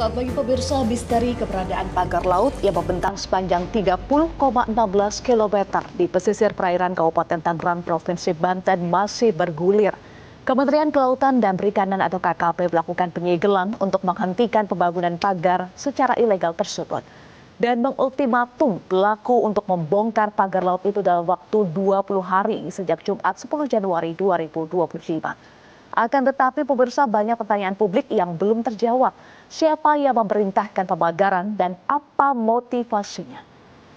Selamat pagi pemirsa, misteri keberadaan pagar laut yang membentang sepanjang 30,16 km di pesisir perairan Kabupaten Tangerang, Provinsi Banten masih bergulir. Kementerian Kelautan dan Perikanan atau KKP melakukan penyegelan untuk menghentikan pembangunan pagar secara ilegal tersebut. Dan mengultimatum pelaku untuk membongkar pagar laut itu dalam waktu 20 hari sejak Jumat 10 Januari 2025. Akan tetapi pemirsa, banyak pertanyaan publik yang belum terjawab. Siapa yang memerintahkan pembakaran dan apa motivasinya?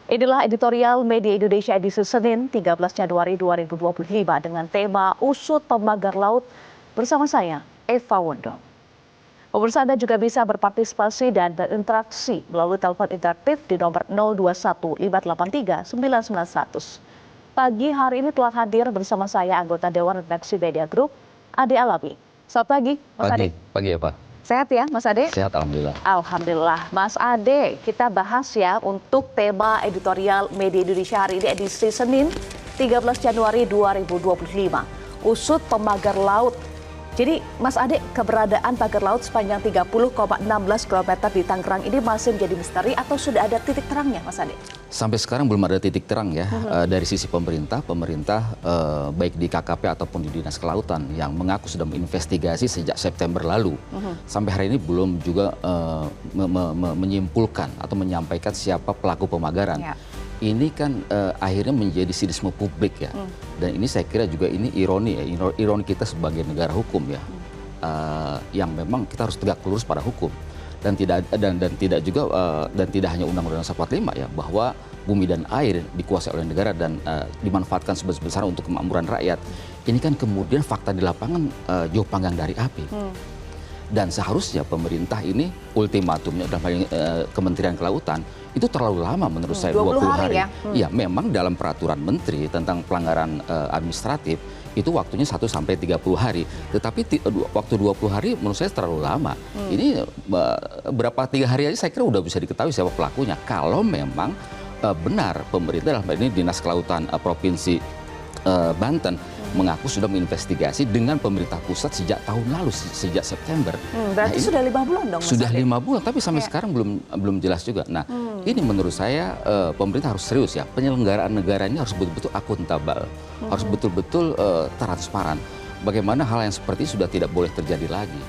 Inilah editorial Media Indonesia edisi Senin 13 Januari 2025 dengan tema Usut Pemagar Laut bersama saya, Eva Wondo. Pemirsa, Anda juga bisa berpartisipasi dan berinteraksi melalui telepon interaktif di nomor 021 583 9900. Pagi hari ini telah hadir bersama saya anggota Dewan Redaksi Media Group, Ade Alawi. Selamat pagi, Mas Ade. Pagi ya, Pak. Sehat ya, Mas Ade? Sehat, alhamdulillah. Alhamdulillah. Mas Ade, kita bahas ya untuk tema editorial Media Indonesia hari ini edisi Senin 13 Januari 2025. Usut Pemagar Laut. Jadi, Mas Ade, keberadaan pagar laut sepanjang 30,16 km di Tangerang ini masih menjadi misteri atau sudah ada titik terangnya, Mas Ade? Sampai sekarang belum ada titik terang ya dari sisi pemerintah baik di KKP ataupun di Dinas Kelautan yang mengaku sudah menginvestigasi sejak September lalu. Sampai hari ini belum juga menyimpulkan atau menyampaikan siapa pelaku pemagaran. Ya. Ini kan akhirnya menjadi sinisme publik ya, dan ini saya kira juga ini ironi kita sebagai negara hukum ya, yang memang kita harus tegak lurus pada hukum dan tidak hanya Undang-Undang 45 ya, bahwa bumi dan air dikuasai oleh negara dan dimanfaatkan sebesar-besar untuk kemakmuran rakyat. Ini kan kemudian fakta di lapangan jauh panggang dari api. Dan seharusnya pemerintah ini ultimatumnya dalam hal ini Kementerian Kelautan itu terlalu lama menurut saya 20 hari. Ya, memang dalam peraturan menteri tentang pelanggaran administratif itu waktunya 1 sampai 30 hari. Tetapi waktu 20 hari menurut saya terlalu lama. Ini berapa 3 hari aja saya kira udah bisa diketahui siapa pelakunya. Kalau memang benar pemerintah dalam hal ini Dinas Kelautan Provinsi Banten mengaku sudah menginvestigasi dengan pemerintah pusat sejak tahun lalu, sejak September. Berarti sudah 5 bulan dong, Mas Sudah Ade? 5 bulan, tapi sampai sekarang belum jelas juga. Nah, ini menurut saya pemerintah harus serius ya. Penyelenggaraan negara ini harus betul-betul akuntabel, harus betul-betul transparan. Bagaimana hal yang seperti sudah tidak boleh terjadi lagi.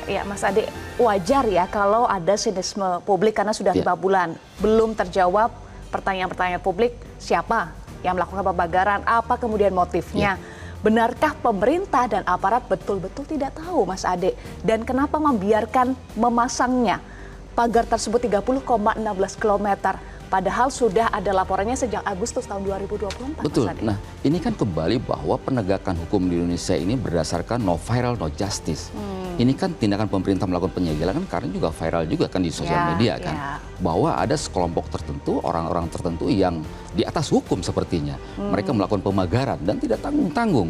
Ya, Mas Ade, wajar ya kalau ada sinisme publik karena sudah 5 bulan belum terjawab pertanyaan-pertanyaan publik, siapa yang melakukan pembakaran, apa kemudian motifnya. Benarkah pemerintah dan aparat betul-betul tidak tahu, Mas Ade? Dan kenapa membiarkan memasangnya pagar tersebut 30,16 km? Padahal sudah ada laporannya sejak Agustus tahun 2024. Betul. Mas Ade. Nah, ini kan kembali bahwa penegakan hukum di Indonesia ini berdasarkan no viral, no justice. Ini kan tindakan pemerintah melakukan penyegelan kan karena juga viral juga kan di sosial media kan. Bahwa ada sekelompok tertentu, orang-orang tertentu yang di atas hukum sepertinya. Mereka melakukan pemagaran dan tidak tanggung-tanggung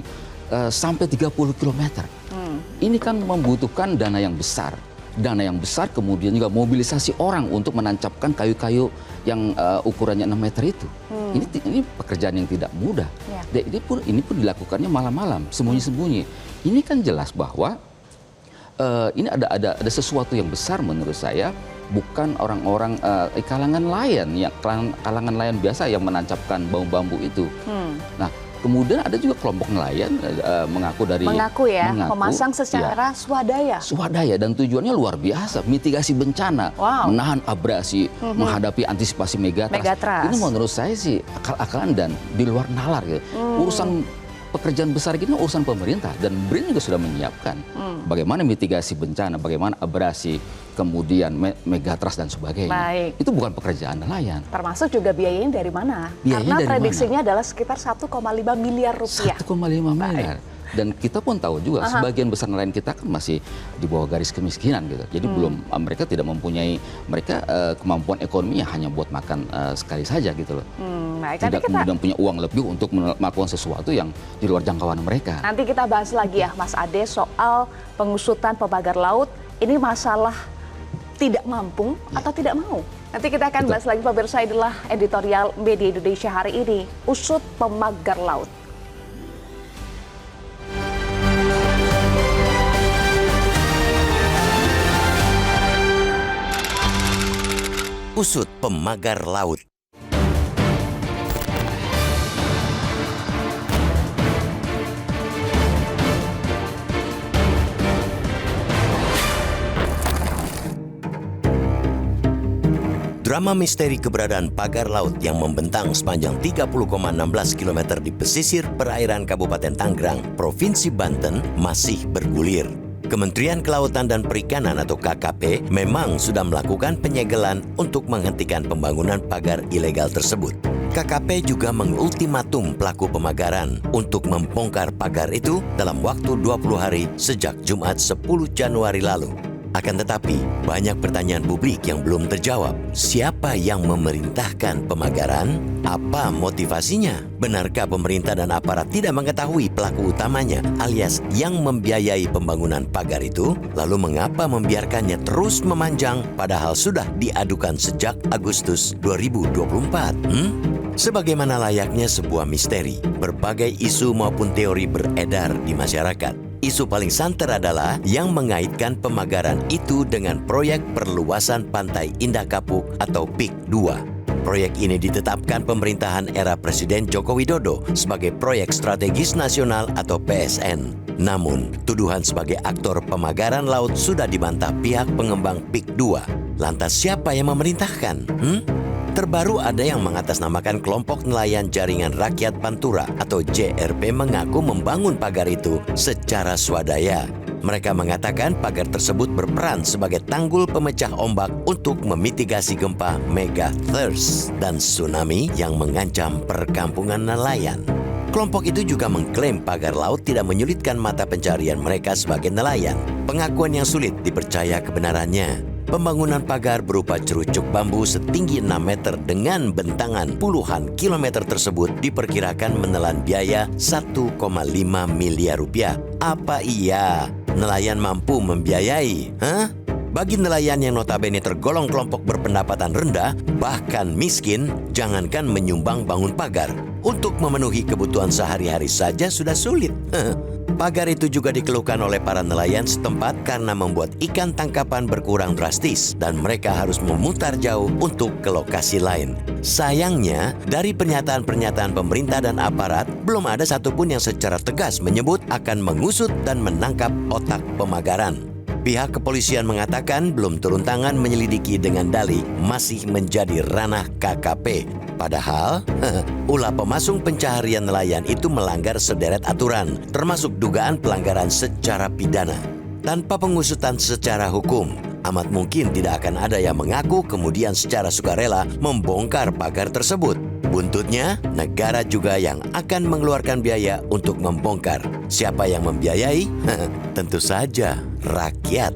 sampai 30 km. Ini kan membutuhkan dana yang besar. Dana yang besar kemudian juga mobilisasi orang untuk menancapkan kayu-kayu yang ukurannya 6 meter itu. Ini pekerjaan yang tidak mudah. Dan ini pun dilakukannya malam-malam, sembunyi-sembunyi. Ini kan jelas bahwa ini ada sesuatu yang besar menurut saya, bukan orang-orang kalangan nelayan biasa yang menancapkan bambu-bambu itu. Nah, kemudian ada juga kelompok nelayan mengaku memasang secara swadaya. Swadaya, dan tujuannya luar biasa, mitigasi bencana, menahan abrasi, menghadapi antisipasi megatrust. Ini menurut saya sih akal-akalan dan di luar nalar gitu. Urusan pekerjaan besar gini urusan pemerintah, dan BRIN juga sudah menyiapkan bagaimana mitigasi bencana, bagaimana abrasi, kemudian megatrust dan sebagainya. Baik. Itu bukan pekerjaan nelayan. Termasuk juga biayanya dari mana? Biayanya karena prediksinya adalah sekitar 1,5 miliar rupiah. 1,5 miliar. Dan kita pun tahu juga sebagian besar nelayan kita kan masih di bawah garis kemiskinan gitu. Jadi mereka tidak mempunyai kemampuan ekonomi yang hanya buat makan sekali saja gitu loh. Tidak kemudian punya uang lebih untuk melakukan sesuatu yang di luar jangkauan mereka. Nanti kita bahas lagi ya, Mas Ade, soal pengusutan pemagar laut. Ini masalah tidak mampu atau tidak mau. Nanti kita akan bahas lagi pemirsa, inilah editorial Media Indonesia hari ini, Usut Pemagar Laut. usut pemagar laut. Drama misteri keberadaan pagar laut yang membentang sepanjang 30,16 km di pesisir perairan Kabupaten Tangerang, Provinsi Banten masih bergulir. Kementerian Kelautan dan Perikanan atau KKP memang sudah melakukan penyegelan untuk menghentikan pembangunan pagar ilegal tersebut. KKP juga mengultimatum pelaku pemagaran untuk membongkar pagar itu dalam waktu 20 hari sejak Jumat 10 Januari lalu. Akan tetapi, banyak pertanyaan publik yang belum terjawab. Siapa yang memerintahkan pemagaran? Apa motivasinya? Benarkah pemerintah dan aparat tidak mengetahui pelaku utamanya alias yang membiayai pembangunan pagar itu? Lalu mengapa membiarkannya terus memanjang padahal sudah diadukan sejak Agustus 2024? Sebagaimana layaknya sebuah misteri, berbagai isu maupun teori beredar di masyarakat. Isu paling santer adalah yang mengaitkan pemagaran itu dengan proyek perluasan Pantai Indah Kapuk atau PIK 2. Proyek ini ditetapkan pemerintahan era Presiden Joko Widodo sebagai proyek strategis nasional atau PSN. Namun, tuduhan sebagai aktor pemagaran laut sudah dibantah pihak pengembang PIK 2. Lantas siapa yang memerintahkan? Terbaru ada yang mengatasnamakan kelompok nelayan Jaringan Rakyat Pantura atau JRP mengaku membangun pagar itu secara swadaya. Mereka mengatakan pagar tersebut berperan sebagai tanggul pemecah ombak untuk memitigasi gempa megathirst dan tsunami yang mengancam perkampungan nelayan. Kelompok itu juga mengklaim pagar laut tidak menyulitkan mata pencarian mereka sebagai nelayan. Pengakuan yang sulit dipercaya kebenarannya. Pembangunan pagar berupa cerucuk bambu setinggi 6 meter dengan bentangan puluhan kilometer tersebut diperkirakan menelan biaya 1,5 miliar rupiah. Apa iya nelayan mampu membiayai? Bagi nelayan yang notabene tergolong kelompok berpendapatan rendah, bahkan miskin, jangankan menyumbang bangun pagar. Untuk memenuhi kebutuhan sehari-hari saja sudah sulit. Pagar itu juga dikeluhkan oleh para nelayan setempat karena membuat ikan tangkapan berkurang drastis dan mereka harus memutar jauh untuk ke lokasi lain. Sayangnya, dari pernyataan-pernyataan pemerintah dan aparat, belum ada satupun yang secara tegas menyebut akan mengusut dan menangkap otak pemagaran. Pihak kepolisian mengatakan belum turun tangan menyelidiki dengan dalih masih menjadi ranah KKP. Padahal, ulah pemasung pencaharian nelayan itu melanggar sederet aturan, termasuk dugaan pelanggaran secara pidana. Tanpa pengusutan secara hukum, amat mungkin tidak akan ada yang mengaku kemudian secara sukarela membongkar pagar tersebut. Buntutnya, negara juga yang akan mengeluarkan biaya untuk membongkar. Siapa yang membiayai? Tentu saja rakyat.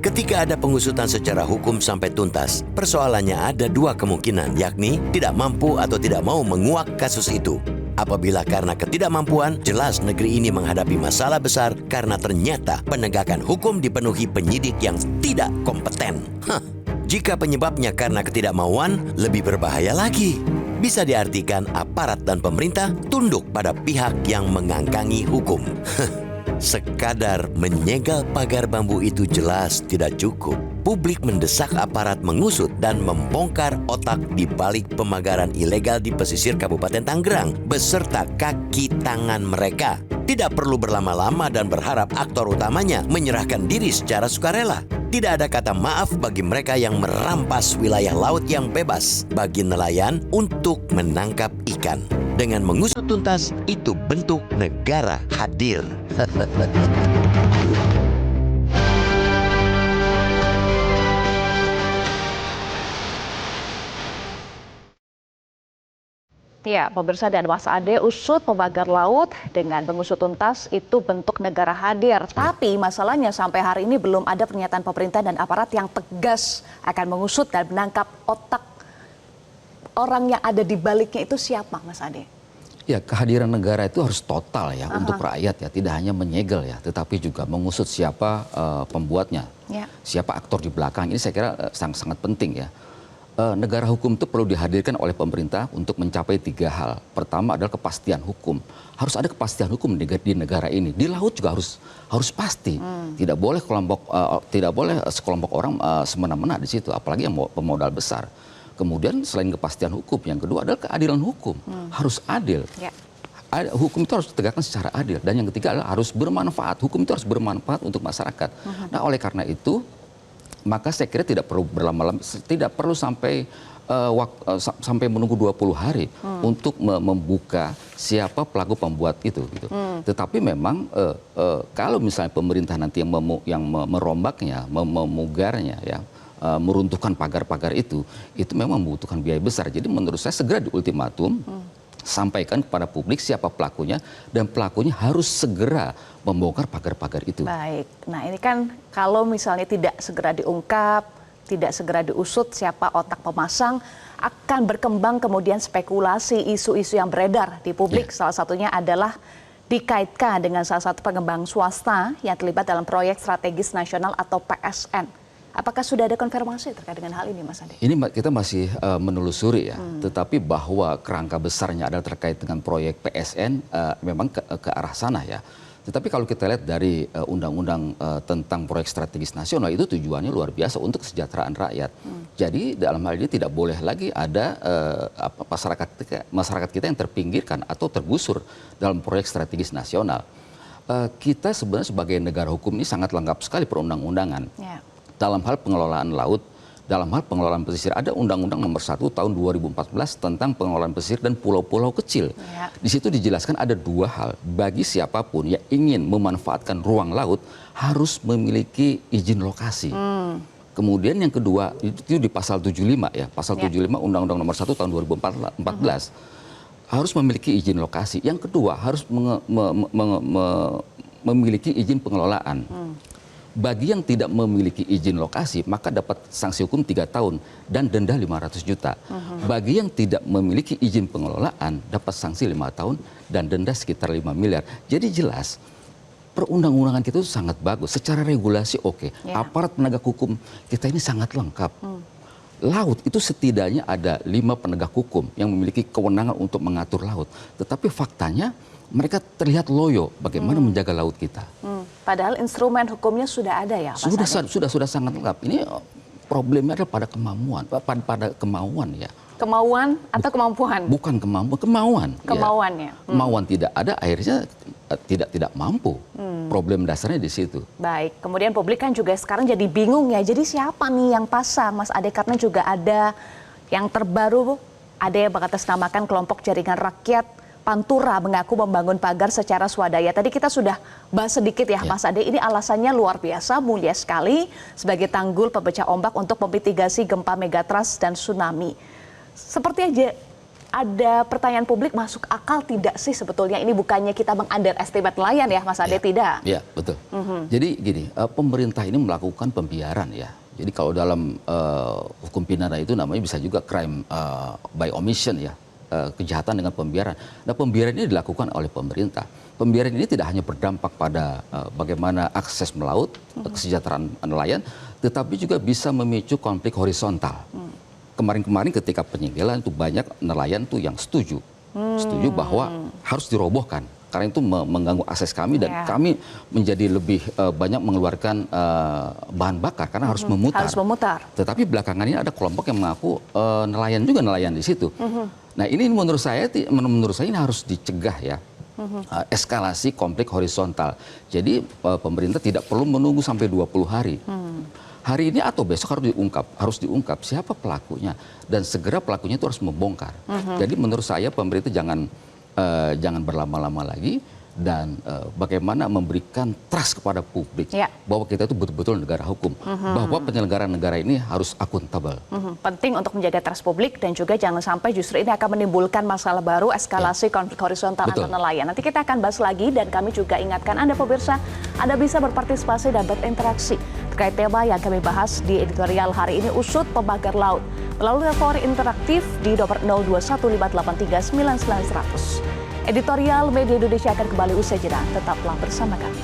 Ketika ada pengusutan secara hukum sampai tuntas, persoalannya ada dua kemungkinan, yakni tidak mampu atau tidak mau menguak kasus itu. Apabila karena ketidakmampuan, jelas negeri ini menghadapi masalah besar karena ternyata penegakan hukum dipenuhi penyidik yang tidak kompeten. Jika penyebabnya karena ketidakmauan, lebih berbahaya lagi. Bisa diartikan aparat dan pemerintah tunduk pada pihak yang mengangkangi hukum. Sekadar menyegel pagar bambu itu jelas tidak cukup. Publik mendesak aparat mengusut dan membongkar otak di balik pemagaran ilegal di pesisir Kabupaten Tangerang beserta kaki tangan mereka. Tidak perlu berlama-lama dan berharap aktor utamanya menyerahkan diri secara sukarela. Tidak ada kata maaf bagi mereka yang merampas wilayah laut yang bebas bagi nelayan untuk menangkap ikan. Dengan mengusut tuntas, itu bentuk negara hadir. Ya, pemirsa dan Mas Ade, usut pemagar laut dengan mengusut tuntas itu bentuk negara hadir. Tapi masalahnya sampai hari ini belum ada pernyataan pemerintah dan aparat yang tegas akan mengusut dan menangkap otak orang yang ada di baliknya itu siapa, Mas Ade? Ya, kehadiran negara itu harus total ya untuk rakyat ya, tidak hanya menyegel ya, tetapi juga mengusut siapa pembuatnya, siapa aktor di belakang. Ini saya kira sangat-sangat penting ya. Negara hukum itu perlu dihadirkan oleh pemerintah untuk mencapai 3 hal. Pertama adalah kepastian hukum. Harus ada kepastian hukum di negara ini. Di laut juga harus pasti. Tidak boleh sekelompok orang semena-mena di situ, apalagi yang pemodal besar. Kemudian selain kepastian hukum, yang kedua adalah keadilan hukum. Harus adil. Ya. Hukum itu harus ditegakkan secara adil. Dan yang ketiga adalah harus bermanfaat. Hukum itu harus bermanfaat untuk masyarakat. Nah, oleh karena itu, maka saya kira tidak perlu berlama-lama, tidak perlu sampai sampai menunggu 20 hari untuk membuka siapa pelaku pembuat itu. Gitu. Tetapi memang kalau misalnya pemerintah nanti yang merombaknya, memugarnya, ya, meruntuhkan pagar-pagar itu memang membutuhkan biaya besar. Jadi menurut saya segera diultimatum, sampaikan kepada publik siapa pelakunya, dan pelakunya harus segera membongkar pagar-pagar itu. Baik, nah ini kan kalau misalnya tidak segera diungkap, tidak segera diusut siapa otak pemasang, akan berkembang kemudian spekulasi, isu-isu yang beredar di publik. Salah satunya adalah dikaitkan dengan salah satu pengembang swasta yang terlibat dalam proyek strategis nasional atau PSN. Apakah sudah ada konfirmasi terkait dengan hal ini, Mas Ade? Ini kita masih menelusuri ya, tetapi bahwa kerangka besarnya adalah terkait dengan proyek PSN memang ke arah sana ya. Tetapi kalau kita lihat dari undang-undang tentang proyek strategis nasional, itu tujuannya luar biasa untuk kesejahteraan rakyat. Jadi dalam hal ini tidak boleh lagi ada masyarakat kita yang terpinggirkan atau tergusur dalam proyek strategis nasional. Kita sebenarnya sebagai negara hukum ini sangat lengkap sekali perundang-undangan. Yeah. Dalam hal pengelolaan laut, dalam hal pengelolaan pesisir, ada Undang-Undang Nomor 1 Tahun 2014 tentang pengelolaan pesisir dan pulau-pulau kecil. Ya. Di situ dijelaskan ada 2 hal. Bagi siapapun yang ingin memanfaatkan ruang laut harus memiliki izin lokasi. Kemudian yang kedua, itu di pasal 75 ya. Pasal 75 Undang-Undang Nomor 1 Tahun 2014 harus memiliki izin lokasi. Yang kedua harus memiliki izin pengelolaan. Bagi yang tidak memiliki izin lokasi, maka dapat sanksi hukum 3 tahun dan denda 500 juta. Bagi yang tidak memiliki izin pengelolaan, dapat sanksi 5 tahun dan denda sekitar 5 miliar. Jadi jelas, perundang-undangan kita itu sangat bagus. Secara regulasi oke. Aparat penegak hukum kita ini sangat lengkap. Laut itu setidaknya ada 5 penegak hukum yang memiliki kewenangan untuk mengatur laut. Tetapi faktanya, mereka terlihat loyo bagaimana menjaga laut kita. Padahal instrumen hukumnya sudah ada ya, Mas Ade? Sudah sangat lengkap. Ini problemnya adalah pada kemauan ya. Kemauan atau kemampuan? Bukan kemauan. Kemauannya. Ya. Kemauan tidak ada, akhirnya tidak mampu. Problem dasarnya di situ. Baik, kemudian publik kan juga sekarang jadi bingung ya. Jadi siapa nih yang pasang, Mas Ade? Karena juga ada yang terbaru, ada yang mengatasnamakan kelompok jaringan rakyat Pantura mengaku membangun pagar secara swadaya. Tadi kita sudah bahas sedikit ya, Mas Ade. Ini alasannya luar biasa, mulia sekali sebagai tanggul pemecah ombak untuk memitigasi gempa megatrust dan tsunami. Seperti aja ada pertanyaan publik, masuk akal tidak sih sebetulnya? Ini bukannya kita meng-underestimate nelayan ya, Mas Ade, tidak? Iya, betul. Jadi gini, pemerintah ini melakukan pembiaran ya. Jadi kalau dalam hukum pidana itu namanya bisa juga crime by omission ya. Kejahatan dengan pembiaran. Nah, pembiaran ini dilakukan oleh pemerintah. Pembiaran ini tidak hanya berdampak pada bagaimana akses melaut, kesejahteraan nelayan, tetapi juga bisa memicu konflik horizontal. Kemarin-kemarin ketika penyinggalan itu banyak nelayan tuh yang setuju bahwa harus dirobohkan. Karena itu mengganggu akses kami dan kami menjadi lebih banyak mengeluarkan bahan bakar karena harus memutar. Harus memutar. Tetapi belakangan ini ada kelompok yang mengaku nelayan di situ. Nah ini menurut saya ini harus dicegah ya. Eskalasi konflik horizontal. Jadi pemerintah tidak perlu menunggu sampai 20 hari. Hari ini atau besok harus diungkap siapa pelakunya dan segera pelakunya itu harus membongkar. Jadi menurut saya pemerintah jangan berlama-lama lagi dan bagaimana memberikan trust kepada publik bahwa kita itu betul-betul negara hukum, bahwa penyelenggaraan negara ini harus akuntabel. Penting untuk menjaga trust publik dan juga jangan sampai justru ini akan menimbulkan masalah baru, eskalasi konflik horizontal antar nelayan. Nanti kita akan bahas lagi dan kami juga ingatkan Anda pemirsa, Anda bisa berpartisipasi dan berinteraksi terkait tema yang kami bahas di editorial hari ini, usut pemagar laut, melalui telepon interaktif di nomor 0215839900. Editorial Media Indonesia akan kembali usai jeda. Tetaplah bersama kami.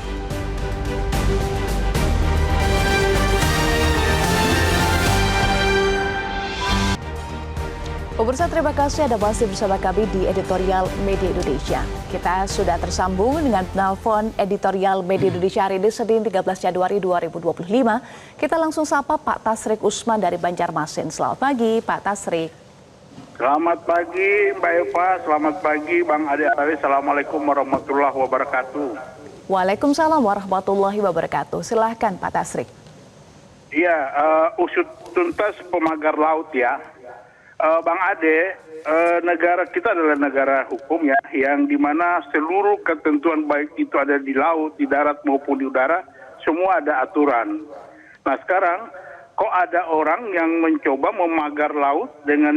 Pemirsa, terima kasih Anda masih bersama kami di Editorial Media Indonesia. Kita sudah tersambung dengan penelpon Editorial Media Indonesia hari ini Senin 13 Januari 2025. Kita langsung sapa Pak Tasrik Usman dari Banjarmasin. Selamat pagi Pak Tasrik. Selamat pagi Mbak Eva, selamat pagi Bang Ade Arawi. Assalamualaikum warahmatullahi wabarakatuh. Waalaikumsalam warahmatullahi wabarakatuh. Silahkan Pak Tasrik. Iya, usut tuntas pemagar laut ya. Bang Ade, negara kita adalah negara hukum ya, yang dimana seluruh ketentuan baik itu ada di laut, di darat maupun di udara, semua ada aturan. Nah sekarang, kok ada orang yang mencoba memagar laut dengan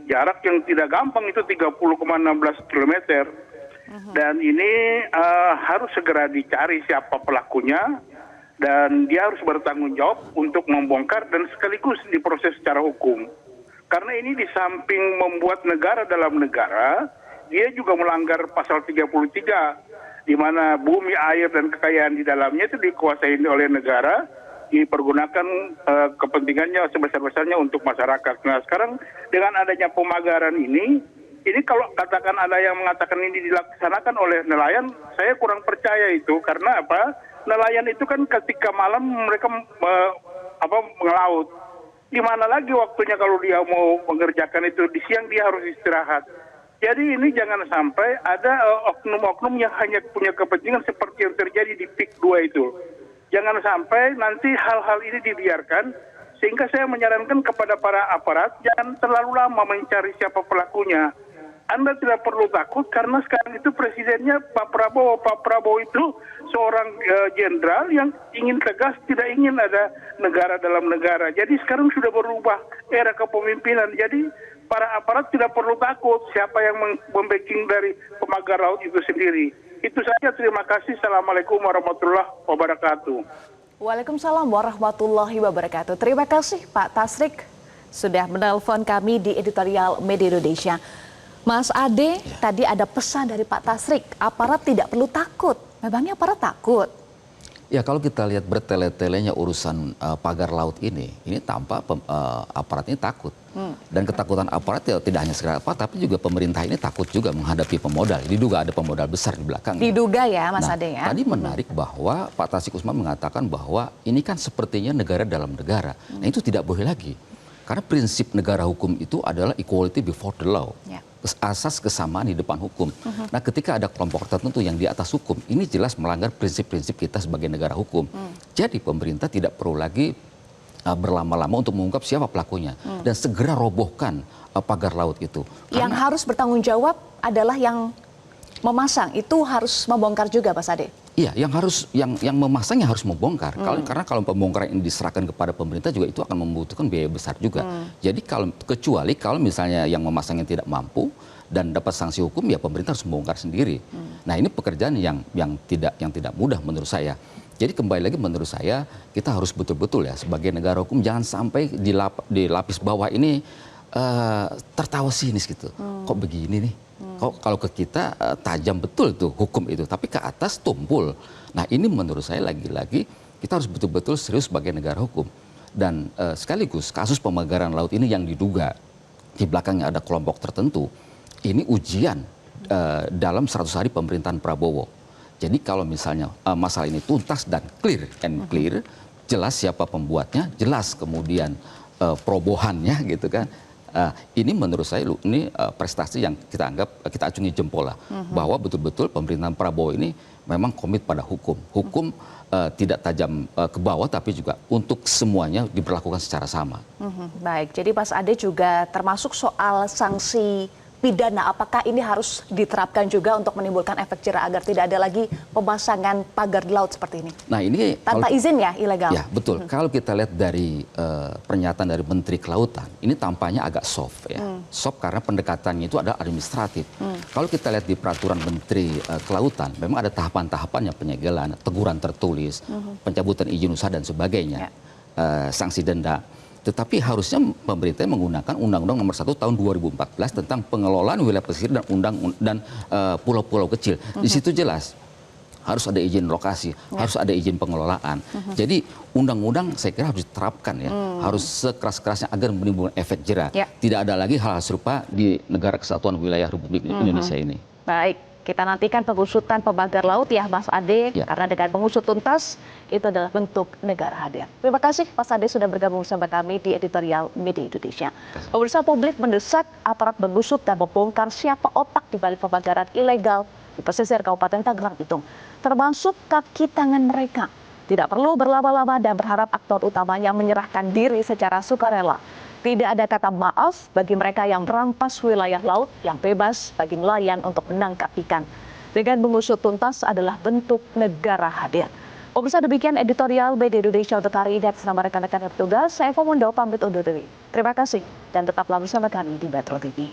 jarak yang tidak gampang, itu 30,16 km. Dan ini harus segera dicari siapa pelakunya, dan dia harus bertanggung jawab untuk membongkar dan sekaligus diproses secara hukum. Karena ini di samping membuat negara dalam negara, dia juga melanggar pasal 33, di mana bumi, air, dan kekayaan di dalamnya itu dikuasai oleh negara, dipergunakan kepentingannya sebesar-besarnya untuk masyarakat. Nah sekarang dengan adanya pemagaran ini kalau katakan ada yang mengatakan ini dilaksanakan oleh nelayan, saya kurang percaya itu. Karena apa? Nelayan itu kan ketika malam mereka melaut. Di mana lagi waktunya kalau dia mau mengerjakan itu, di siang dia harus istirahat. Jadi ini jangan sampai ada oknum-oknum yang hanya punya kepentingan seperti yang terjadi di PIK 2 itu. Jangan sampai nanti hal-hal ini dibiarkan, sehingga saya menyarankan kepada para aparat jangan terlalu lama mencari siapa pelakunya. Anda tidak perlu takut karena sekarang itu presidennya Pak Prabowo. Pak Prabowo itu seorang jenderal yang ingin tegas, tidak ingin ada negara dalam negara. Jadi sekarang sudah berubah era kepemimpinan. Jadi para aparat tidak perlu takut siapa yang membacking dari pemagar laut itu sendiri. Itu saja, terima kasih. Assalamualaikum warahmatullahi wabarakatuh. Waalaikumsalam warahmatullahi wabarakatuh. Terima kasih Pak Tasrik sudah menelpon kami di Editorial Media Indonesia. Mas Ade, tadi ada pesan dari Pak Tasrik, aparat tidak perlu takut. Memangnya aparat takut? Ya kalau kita lihat bertele-telenya urusan pagar laut ini tampak aparat ini takut. Dan ketakutan aparat ya tidak hanya sekedar aparat, tapi juga pemerintah ini takut juga menghadapi pemodal. Diduga ada pemodal besar di belakangnya. Diduga ya Mas Ade ya? Tadi menarik bahwa Pak Tasrik Usman mengatakan bahwa ini kan sepertinya negara dalam negara. Nah itu tidak boleh lagi. Karena prinsip negara hukum itu adalah equality before the law. Ya. Asas kesamaan di depan hukum. Nah ketika ada kelompok tertentu yang di atas hukum, ini jelas melanggar prinsip-prinsip kita sebagai negara hukum. Jadi pemerintah tidak perlu lagi berlama-lama untuk mengungkap siapa pelakunya. Dan segera robohkan pagar laut itu. Yang harus bertanggung jawab adalah yang memasang, itu harus membongkar juga Pak Ade? Iya, yang memasangnya harus membongkar. Karena kalau pembongkaran ini diserahkan kepada pemerintah juga itu akan membutuhkan biaya besar juga. Jadi kecuali kalau misalnya yang memasangnya tidak mampu dan dapat sanksi hukum, ya pemerintah harus membongkar sendiri. Nah ini pekerjaan yang tidak mudah menurut saya. Jadi kembali lagi menurut saya kita harus betul-betul ya sebagai negara hukum jangan sampai di lapis bawah ini tertawa sinis gitu. Kok begini nih? Kalau ke kita tajam betul tuh hukum itu, tapi ke atas tumpul. Nah ini menurut saya lagi-lagi kita harus betul-betul serius sebagai negara hukum. Dan sekaligus kasus pemagaran laut ini yang diduga di belakangnya ada kelompok tertentu, ini ujian dalam 100 hari pemerintahan Prabowo. Jadi kalau misalnya masalah ini tuntas dan clear, jelas siapa pembuatnya, jelas kemudian perobohannya gitu kan. Ini menurut saya ini prestasi yang kita acungi jempol lah, bahwa betul-betul pemerintahan Prabowo ini memang komit pada hukum. Hukum tidak tajam ke bawah, tapi juga untuk semuanya diberlakukan secara sama. Baik, jadi Mas Ade juga termasuk soal sanksi pidana, apakah ini harus diterapkan juga untuk menimbulkan efek jera agar tidak ada lagi pemasangan pagar di laut seperti ini? Nah ini tanpa izin ya, ilegal. Ya betul. Kalau kita lihat dari pernyataan dari Menteri Kelautan, ini tampaknya agak soft ya. Soft karena pendekatannya itu adalah administratif. Kalau kita lihat di peraturan Menteri Kelautan, memang ada tahapan-tahapannya, penyegelan, teguran tertulis, pencabutan izin usaha dan sebagainya, sanksi denda. Tetapi harusnya pemerintah menggunakan Undang-Undang Nomor 1 Tahun 2014 tentang pengelolaan wilayah pesisir dan pulau-pulau kecil. Di situ jelas harus ada izin lokasi, harus ada izin pengelolaan. Jadi undang-undang saya kira harus diterapkan ya, harus sekeras-kerasnya agar menimbulkan efek jera. Tidak ada lagi hal serupa di negara kesatuan wilayah Republik Indonesia ini. Baik, kita nantikan pengusutan pembakar laut ya Mas Ade, karena dengan mengusut tuntas itu adalah bentuk negara hadir. Terima kasih Mas Ade sudah bergabung bersama kami di editorial Media Indonesia. Pemirsa, publik mendesak aparat mengusut dan membongkar siapa otak di balik pembakaran ilegal di pesisir Kabupaten Tangerang Bitung, termasuk kaki tangan mereka. Tidak perlu berlama-lama dan berharap aktor utamanya menyerahkan diri secara sukarela. Tidak ada kata maaf bagi mereka yang merampas wilayah laut yang bebas bagi nelayan untuk menangkap ikan. Dengan mengusut tuntas adalah bentuk negara hadir. Pemirsa, demikian editorial Media Indonesia untuk hari ini. Bersama rekan-rekan petugas, saya Komundo pamit undur diri. Terima kasih dan tetaplah bersama kami di Metro TV.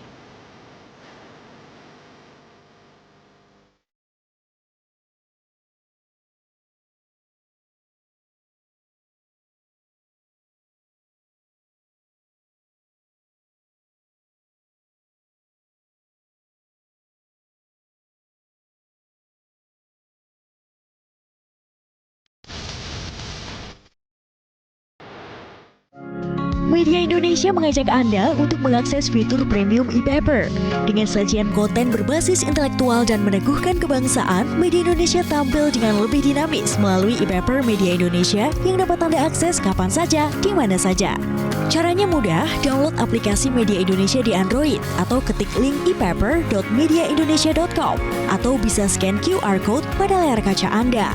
Media Indonesia mengajak Anda untuk mengakses fitur premium e-paper. Dengan sajian konten berbasis intelektual dan meneguhkan kebangsaan, Media Indonesia tampil dengan lebih dinamis melalui e-paper Media Indonesia yang dapat Anda akses kapan saja, di mana saja. Caranya mudah, download aplikasi Media Indonesia di Android atau ketik link e-paper.mediaindonesia.com atau bisa scan QR code pada layar kaca Anda.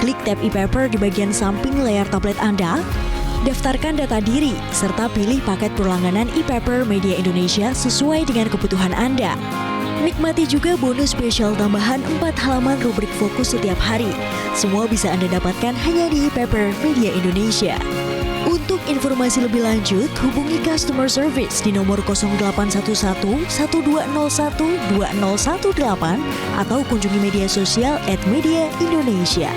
Klik tab e-paper di bagian samping layar tablet Anda. Daftarkan data diri, serta pilih paket berlangganan e-paper Media Indonesia sesuai dengan kebutuhan Anda. Nikmati juga bonus spesial tambahan 4 halaman rubrik fokus setiap hari. Semua bisa Anda dapatkan hanya di e-paper Media Indonesia. Untuk informasi lebih lanjut, hubungi customer service di nomor 0811 1201 2018 atau kunjungi media sosial @mediaindonesia.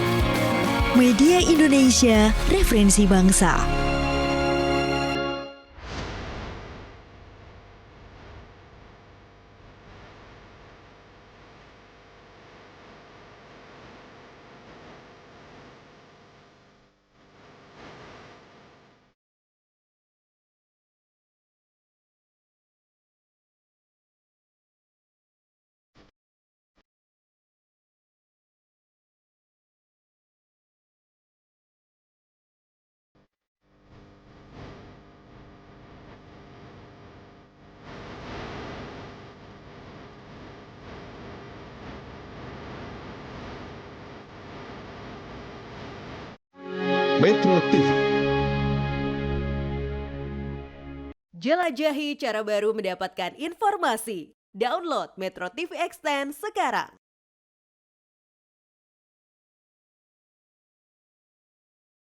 Media Indonesia, referensi bangsa. Metro TV. Jelajahi cara baru mendapatkan informasi. Download Metro TV Extend sekarang.